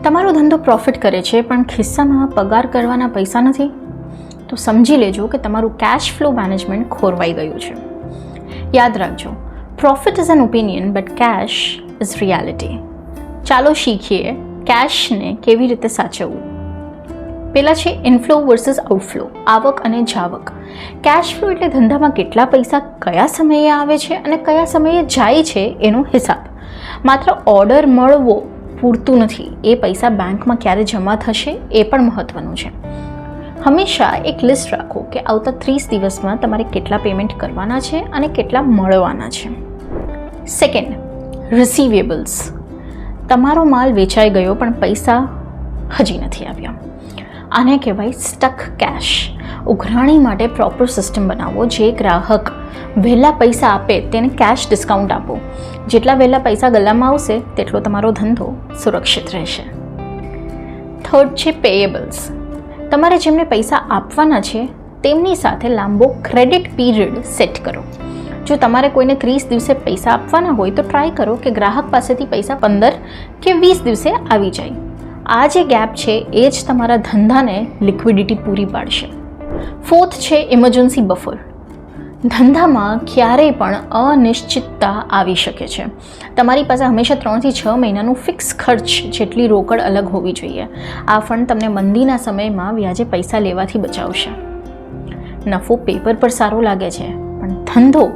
તમારો ધંધો પ્રોફિટ કરે છે પણ ખિસ્સામાં પગાર કરવાના પૈસા નથી? તો સમજી લેજો કે તમારું કેશ ફ્લો મેનેજમેન્ટ ખોરવાઈ ગયું છે. યાદ રાખજો, profit is an opinion but cash is reality. ચાલો શીખીએ કેશને કેવી રીતે સાચવવું. પહેલાં છે ઇનફ્લો વર્સિસ આઉટફ્લો, આવક અને જાવક. કેશ ફ્લો એટલે ધંધામાં કેટલા પૈસા કયા સમયે આવે છે અને કયા સમયે જાય છે એનો હિસાબ. માત્ર ઓર્ડર મળવો પૂરતું નથી, એ પૈસા બેંકમાં ક્યારે જમા થશે એ પણ મહત્ત્વનું છે. હંમેશા એક લિસ્ટ રાખો કે આવતા 30 દિવસમાં તમારે કેટલા પેમેન્ટ કરવાના છે અને કેટલા મળવાના છે. Second, receivables. તમારો માલ વેચાઈ ગયો પણ પૈસા હજી નથી આવ્યા. આને કહેવાય સ્ટક કેશ. ઉઘરાણી માટે પ્રોપર સિસ્ટમ બનાવો. જે ગ્રાહક વહેલા પૈસા આપે તેને કેશ ડિસ્કાઉન્ટ આપો. જેટલા વહેલા પૈસા ગલ્લામાં આવશે તેટલો તમારો ધંધો સુરક્ષિત રહેશે. થર્ડ છે પેયેબલ્સ. તમારે જેમને પૈસા આપવાના છે તેમની સાથે લાંબો ક્રેડિટ પીરિયડ સેટ કરો. જો તમારે કોઈને 30 દિવસે પૈસા આપવાના હોય તો ટ્રાય કરો કે ગ્રાહક પાસેથી પૈસા 15 કે 20 દિવસે આવી જાય. આ જે ગેપ છે એ જ તમારા ધંધાને લિક્વિડિટી પૂરી પાડશે. ફોર્થ છે ઇમરજન્સી બફર. ધંધામાં ક્યારેય પણ અનિશ્ચિતતા આવી શકે છે. તમારી પાસે હંમેશા 3 થી 6 મહિનાનું ફિક્સ ખર્ચ જેટલી રોકડ અલગ હોવી જોઈએ. આ ફંડ તમને મંદીના સમયમાં વ્યાજે પૈસા લેવાથી બચાવશે. નફો પેપર પર સારો લાગે છે પણ ધંધો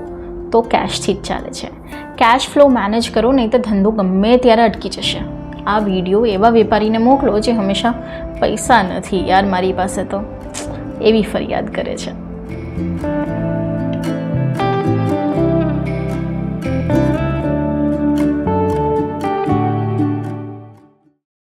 તો કેશથી જ ચાલે છે. કેશ ફ્લો મેનેજ કરો, નહીં તો ધંધો ગમે ત્યારે અટકી જશે. આ વિડીયો એવા વેપારીને મોકલો જે હંમેશા પૈસા નથી યાર મારી પાસે તો એવી ફરિયાદ કરે છે.